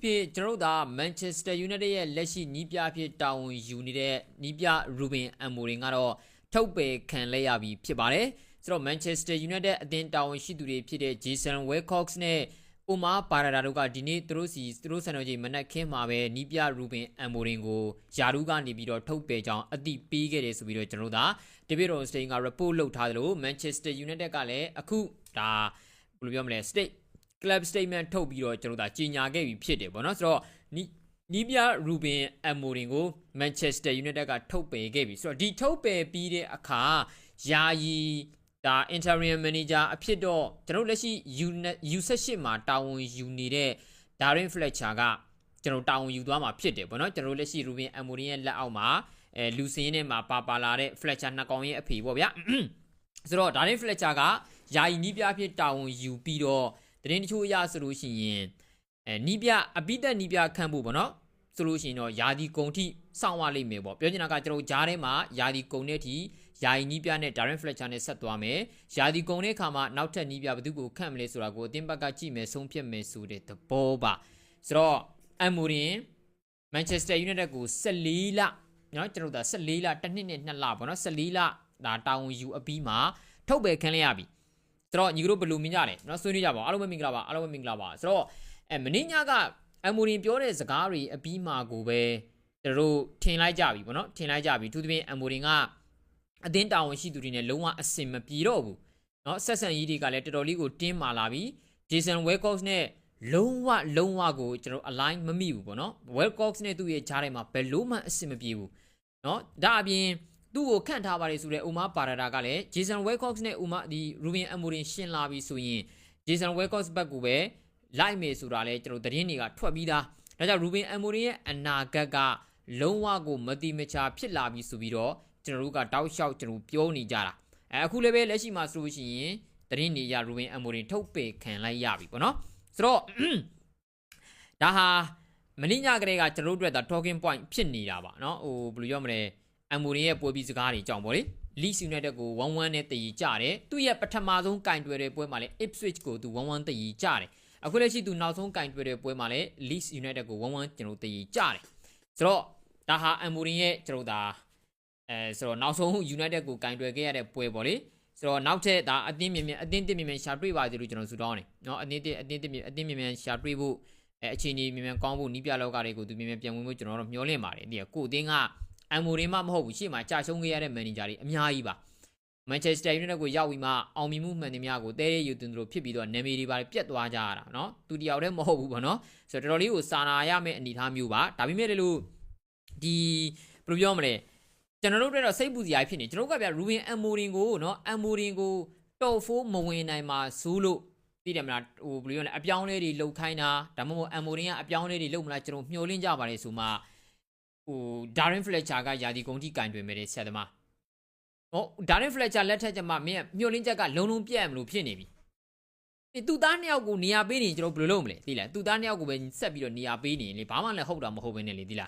ဖြစ်ကျွန်တော်တို့က Manchester United ရဲ့လက်ရှိနီးပြဖြစ်တာဝန်ယူနေတဲ့နီးပြ Ruben Amorim ကတော့ထုတ်ပယ်ခံလိုက်ရပြီဖြစ်ပါတယ်ဆိုတော့ Manchester United အသင်းတာဝန်ရှိသူတွေဖြစ်တဲ့ Jason Wilcox နဲ့ Omar Barada တို့ကဒီနေ့သူတို့စံတော်ချိန်မနက်ခင်းမှာပဲနီးပြ Ruben Amorim ကိုယာရုကနေပြီးတော့ထုတ်ပယ်ကြောင်းအသိပေးခဲ့တယ်ဆိုပြီးတော့ကျွန်တော်တို့က David Ornstein က report လုပ်ထားတယ်လို့ Manchester United ကလည်းအခုဒါဘယ်လိုပြောမလဲ club statement ထုတ်ပြီးတော့ကျွန်တော်တို့ကြီးညာခဲ့ပြီဖြစ်တယ်ပေါ့နော်ဆိုတော့နီးပြ Ruben Amorim ကို Manchester United ကထုတ်ပယ်ခဲ့ပြီဆိုတော့ဒီထုတ်ပယ်ပြီးတဲ့အခါယာယီဒါ interim manager အဖြစ်တော့ကျွန်တော်လက်ရှိ U18 မှာတာဝန်ယူနေတဲ့ Darren Fletcher ကကျွန်တော်တာဝန်ယူသွားမှာဖြစ်တယ်ပေါ့နော်ကျွန်တော်လက်ရှိ Ruben Amorim ရဲ့လက်အောက်မှာလူစင်းနဲ့မှာပါလာတဲ့ Fletcher နှစ်ကောင်ရဲ့အဖေပေါ့ဗျာဆိုတော့ Darren Fletcher ကယာယီနီးပြအဖြစ်တာဝန်ယူပြီးတော့တရင်တချို့အရဆိုလို့ရှိရင်နီးပြအပိသက်နီးပြခန့်ဖို့ပေါ့နော်ဆိုလို့ရှိရင်တော့ယာဒီကုံထိစောင့်ရလိမ့်မယ်ပေါ့ပြောချင်တာကကျွန်တော်ဂျားထဲမှာယာဒီကုံတဲ့အထိယာယီနီးပြနဲ့ Darren Fletcher နဲ့ဆက်သွားမယ်ယာဒီကုံတဲ့အခါမှာနောက်ထပ်နီးပြဘယ်သူကိုခန့်မလဲဆိုတာကိုအသင်းဘက်ကကြည့်မယ်ဆုံးဖြတ်မယ်ဆိုတဲ့သဘောပါဆိုတော့ Amorim Manchester United ကို14လနော်ကျွန်တော်တို့14လတစ်နှစ်နဲ့2လပေါ့နော်14လဒါတာဝန်ယူအပြီးမှာထုတ်ပယ်ခံလိုက်ရပြီဆိုတော့ညီတို့ဘယ်လိုမြင်ကြလဲเนาะဆွေးနွေးကြပါအားလုံးပဲမင်္ဂလာပါအားလုံးပဲမင်္ဂလာပါဆိုတော့မင်းညက Amorim ပြောတဲ့စကားတွေအပြီးမှာကိုပဲတို့ထင်လိုက်ကြပြီပေါ့နော်ထင်လိုက်ကြပြီသူသဖြင့် Amorim ကအသင်းတာဝန်ရှိသူတွေနဲ့လုံးဝအဆင်မပြေတော့ဘူးเนาะဆက်ဆံရေးတွေကလည်းတော်တော်လေးကိုတင်းမာလာပြီ Jason Wilcox နဲ့လုံးဝကိုကျွန်တော် align မမိဘူးပေါ့နော် Wilcox နဲ့သူ့ရဲ့ဂျားထဲမှာဘယ်လို့မှအဆင်မပြေဘူးเนาะဒါအပြင်သူ့ကိုခန့်ထားပါတယ်ဆိုတဲ့ Omar Barada ကလည်း Jason Wilcox နဲ့ Ruben Amorim ရှင်းလာပြီဆိုရင် Jason Wilcox ဘက်ကိုပဲလိုက်မယ်ဆိုတာလဲကျွန်တော်သတင်းတွေကထွက်ပြီးသားဒါကြောင့် Ruben Amorim ရဲ့အနာဂတ်ကလုံးဝကိုမတိမချာဖြစ်လာပြီဆိုပြီးတော့ကျွန်တော်တို့ကတောက်လျှောက်ကျွန်တော်ပြောနေကြတာအခုလည်းပဲလက်ရှိမှာဆိုလို့ရှိရင်သတင်းတွေရ Ruben Amorim ထုတ်ပယ်ခံလိုက်ရပြီပေါ့နော်ဆိုတော့ဒါဟာမင်းညကလေးကကျွန်တော်တို့အတွက်ဒါ talking point ဖြစ်နေတာပါเนาะဘယ်လိုပြောမလဲ Amorim ရဲ့ပွဲပြီးစကားတွေကြောင့်ပေါ့လေ Leeds United ကို 1-1 နဲ့တည်ကြတယ်သူ့ရဲ့ပထမဆုံးကင်တွယ်တဲ့ပွဲမှာလည်း Ipswich ကိုသူ 1-1 တည်ကြတယ်အခုလက်ရှိသူနောက်ဆုံးကင်တွယ်တဲ့ပွဲမှာလည်း Leeds United ကို 1-1 ကျွန်တော်တည်ကြတယ်ဆိုတော့ဒါဟာ Amorim ရဲ့ကျွန်တော်ဒါဆိုတော့နောက်ဆုံး United ကိုကင်တွယ်ခဲ့ရတဲ့ပွဲပေါ့လေဆိုတော့နောက်ထပ်ဒါအသင်းမြန်ရှာတွေ့ပါသေးလို့ကျွန်တော်ဆုတောင်းတယ်เนาะအသင်းမြန်ရှာတွေ့ဖို့အခြေအနေမြန်ကောင်းဖို့နီးပြလောကတွေကိုသူမြန်ပြန်ဝင်ဖို့ကျွန်တော်တို့မျှော်လင့်ပါတယ်ဒီကိုအသင်းကAmorim မဟုတ်ဘူးရှေ့မှာကြာရှုံးခဲ့ရတဲ့ manager တွေအများကြီးပါ Manchester United ကိုရောက်ပြီးမှအောင်မြင်မှုမှန်သမျှကိုတဲရဲယူသွင်းတို့ဖြစ်ပြီးတော့နာမည်တွေပါပြတ်သွားကြရတာเนาะသူတယောက်တည်းမဟုတ်ဘူးပေါ့เนาะဆိုတော့တော်တော်လေးကိုစာနာရမယ့်အနေအထားမျိုးပါဒါပေမဲ့လို့ဒီဘယ်လိုပြောမလဲကျွန်တော်တို့တော့စိတ်ပူစရာဖြစ်နေကျွန်တော်ကဗျ Ruben Amorim ကိုเนาะ Amorim ကို top 4မဝင်နိုင်မှာစိုးလို့သိတယ်မလားဘယ်လိုပြောလဲအပြောင်းလဲတွေလှုပ်ခိုင်းတာဒါမှမဟုတ် Amorim ကအပြောင်းလဲတွေလှုပ်မလားကျွန်တော်မျှော်လင့်ကြပါလေဆိုမှDarren Fletcher ကယာဒီကုံထိကင်တွင်မဲ့တဲ့ဆက်သမားDarren Fletcher လက်ထက်ကျမှမင်းမျှော်လင့်ချက်ကလုံးပြတ်မလို့ဖြစ်နေပြီသူသားနှစ်ယောက်ကိုနေရာပေးနေကျွန်တော်ဘယ်လိုလုပ်မလဲသိလားသူသားနှစ်ယောက်ကိုပဲဆက်ပြီးတော့နေရာပေးနေလေဘာမှလည်းဟုတ်တာမဟုတ်ဘဲနဲ့လေသိလား